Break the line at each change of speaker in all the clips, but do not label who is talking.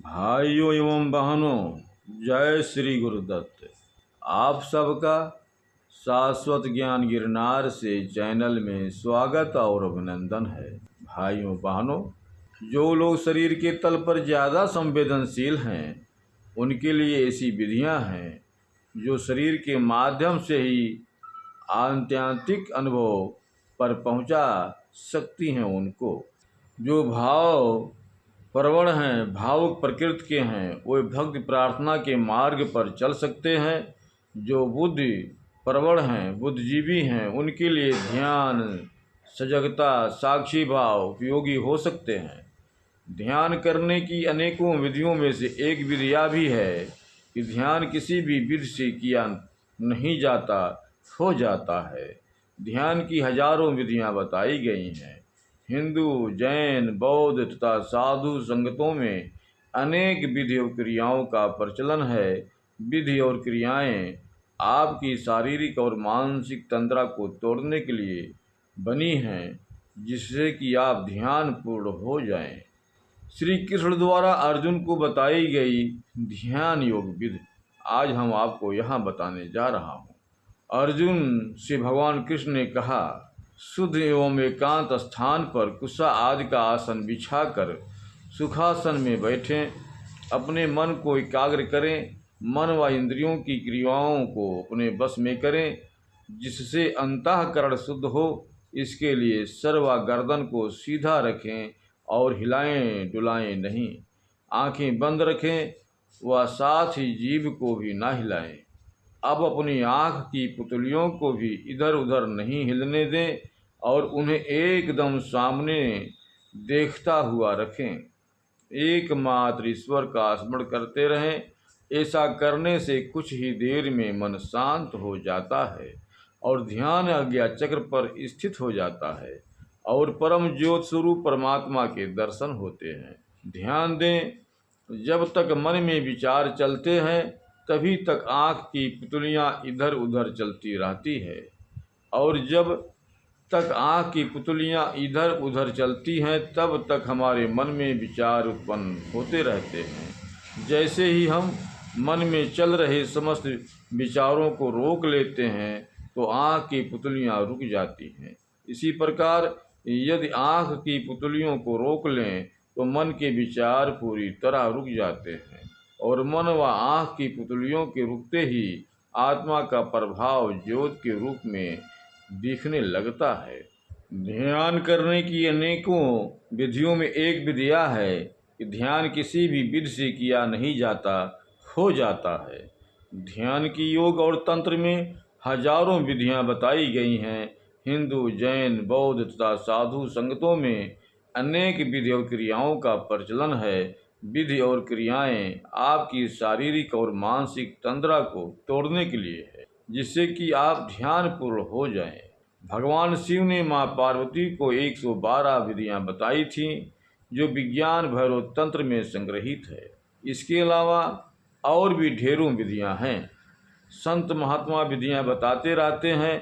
भाइयों एवं बहनों, जय श्री गुरुदत्त। आप सबका शाश्वत ज्ञान गिरनार से चैनल में स्वागत और अभिनंदन है। भाइयों बहनों, जो लोग शरीर के तल पर ज़्यादा संवेदनशील हैं उनके लिए ऐसी विधियां हैं जो शरीर के माध्यम से ही आत्यांतिक अनुभव पर पहुंचा सकती हैं। उनको जो भाव प्रवण हैं, भावुक प्रकृति के हैं, वे भक्ति प्रार्थना के मार्ग पर चल सकते हैं। जो बुद्धि प्रवण हैं, बुद्धिजीवी हैं, उनके लिए ध्यान, सजगता, साक्षी भाव उपयोगी हो सकते हैं। ध्यान करने की अनेकों विधियों में से एक विधि यह भी है कि ध्यान किसी भी विधि से किया नहीं जाता, हो जाता है। ध्यान की हजारों विधियां बताई गई हैं। हिंदू, जैन, बौद्ध तथा साधु संगतों में अनेक विधि और क्रियाओं का प्रचलन है। विधि और क्रियाएं आपकी शारीरिक और मानसिक तंद्रा को तोड़ने के लिए बनी हैं, जिससे कि आप ध्यान पूर्ण हो जाएं। श्री कृष्ण द्वारा अर्जुन को बताई गई ध्यान योग विधि आज हम आपको यहाँ बताने जा रहा हूँ। अर्जुन से भगवान कृष्ण ने कहा, शुद्ध एवं एकांत स्थान पर कुशा आदि का आसन बिछाकर सुखासन में बैठें। अपने मन को एकाग्र करें। मन व इंद्रियों की क्रियाओं को अपने बस में करें, जिससे अंतःकरण शुद्ध हो। इसके लिए सर व गर्दन को सीधा रखें और हिलाएं डुलाएं नहीं। आंखें बंद रखें व साथ ही जीभ को भी ना हिलाएं। अब अपनी आँख की पुतलियों को भी इधर उधर नहीं हिलने दें और उन्हें एकदम सामने देखता हुआ रखें। एकमात्र ईश्वर का स्मरण करते रहें। ऐसा करने से कुछ ही देर में मन शांत हो जाता है और ध्यान आज्ञा चक्र पर स्थित हो जाता है और परम ज्योत स्वरूप परमात्मा के दर्शन होते हैं। ध्यान दें, जब तक मन में विचार चलते हैं तभी तक आँख की पुतलियाँ इधर उधर चलती रहती है, और जब तक आँख की पुतलियाँ इधर उधर चलती हैं तब तक हमारे मन में विचार उत्पन्न होते रहते हैं। जैसे ही हम मन में चल रहे समस्त विचारों को रोक लेते हैं तो आँख की पुतलियाँ रुक जाती हैं। इसी प्रकार यदि आँख की पुतलियों को रोक लें तो मन के विचार पूरी तरह रुक जाते हैं और मन व आँख की पुतलियों के रुकते ही आत्मा का प्रभाव ज्योत के रूप में दिखने लगता है। ध्यान करने की अनेकों विधियों में एक विधि यह है कि ध्यान किसी भी विधि से किया नहीं जाता, हो जाता है। ध्यान की योग और तंत्र में हजारों विधियां बताई गई हैं। हिंदू, जैन, बौद्ध तथा साधु संगतों में अनेक विधि और क्रियाओं का प्रचलन है। विधि और क्रियाएं आपकी शारीरिक और मानसिक तंद्रा को तोड़ने के लिए है, जिससे कि आप ध्यान पूर्ण हो जाएं। भगवान शिव ने माँ पार्वती को 112 विधियां बताई थीं, जो विज्ञान भैरव तंत्र में संग्रहित है। इसके अलावा और भी ढेरों विधियां हैं। संत महात्मा विधियां बताते रहते हैं।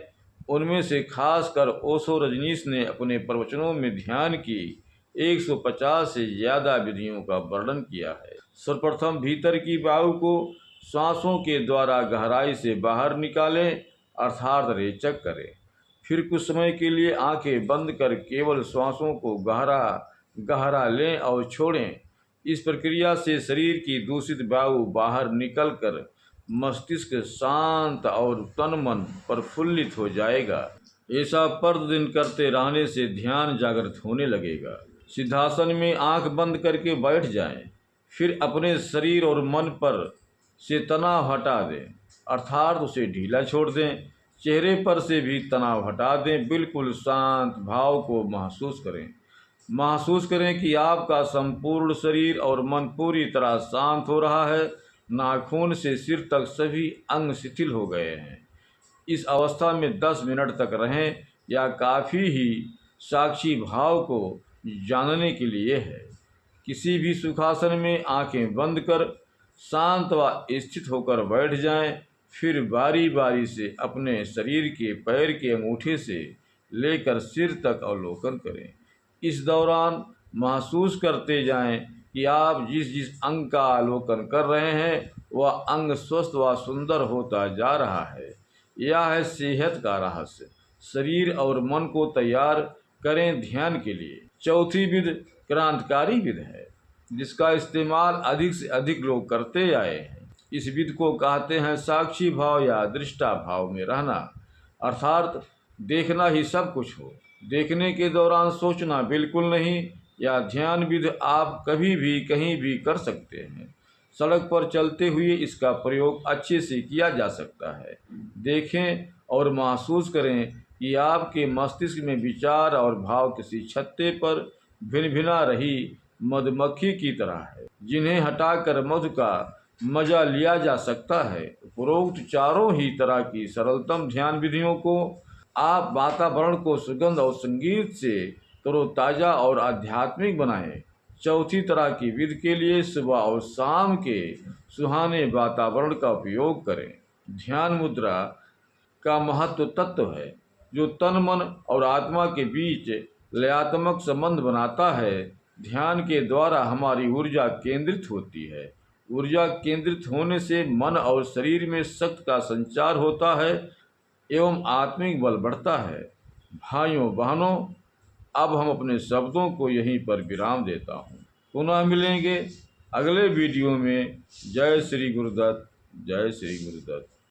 उनमें से खासकर ओशो रजनीश ने अपने प्रवचनों में ध्यान की 150 से ज़्यादा विधियों का वर्णन किया है। सर्वप्रथम भीतर की वायु को सांसों के द्वारा गहराई से बाहर निकालें, अर्थात रेचक करें। फिर कुछ समय के लिए आंखें बंद कर केवल श्वासों को गहरा गहरा लें और छोड़ें। इस प्रक्रिया से शरीर की दूषित वायु बाहर निकलकर मस्तिष्क शांत और तन मन प्रफुल्लित हो जाएगा। ऐसा प्रतिदिन करते रहने से ध्यान जागृत होने लगेगा। सिद्धासन में आंख बंद करके बैठ जाएं। फिर अपने शरीर और मन पर से तनाव हटा दें, अर्थात उसे ढीला छोड़ दें। चेहरे पर से भी तनाव हटा दें। बिल्कुल शांत भाव को महसूस करें। महसूस करें कि आपका संपूर्ण शरीर और मन पूरी तरह शांत हो रहा है। नाखून से सिर तक सभी अंग शिथिल हो गए हैं। इस अवस्था में 10 मिनट तक रहें, या काफ़ी ही साक्षी भाव को जानने के लिए है। किसी भी सुखासन में आंखें बंद कर शांत व स्थित होकर बैठ जाएं। फिर बारी बारी से अपने शरीर के पैर के अंगूठे से लेकर सिर तक अवलोकन करें। इस दौरान महसूस करते जाएं कि आप जिस जिस अंग का अवलोकन कर रहे हैं वह अंग स्वस्थ व सुंदर होता जा रहा है। यह है सेहत का रहस्य। शरीर और मन को तैयार करें ध्यान के लिए। चौथी विधि क्रांतिकारी विधि है, जिसका इस्तेमाल अधिक से अधिक लोग करते आए हैं। इस विधि को कहते हैं साक्षी भाव या दृष्टा भाव में रहना, अर्थात देखना ही सब कुछ हो, देखने के दौरान सोचना बिल्कुल नहीं। या ध्यान विधि आप कभी भी कहीं भी कर सकते हैं। सड़क पर चलते हुए इसका प्रयोग अच्छे से किया जा सकता है। देखें और महसूस करें कि आपके मस्तिष्क में विचार और भाव किसी छत्ते पर भिनभिना रही मधुमक्खी की तरह है, जिन्हें हटाकर मधु का मजा लिया जा सकता है। उपरोक्त चारों ही तरह की सरलतम ध्यान विधियों को आप वातावरण को सुगंध और संगीत से तरोताज़ा और आध्यात्मिक बनाएं। चौथी तरह की विधि के लिए सुबह और शाम के सुहाने वातावरण का उपयोग करें। ध्यान मुद्रा का महत्व तत्व है, जो तन मन और आत्मा के बीच लयात्मक संबंध बनाता है। ध्यान के द्वारा हमारी ऊर्जा केंद्रित होती है। ऊर्जा केंद्रित होने से मन और शरीर में शक्ति का संचार होता है एवं आत्मिक बल बढ़ता है। भाइयों बहनों, अब हम अपने शब्दों को यहीं पर विराम देता हूँ। पुनः मिलेंगे अगले वीडियो में। जय श्री गुरुदत्त, जय श्री गुरुदत्त।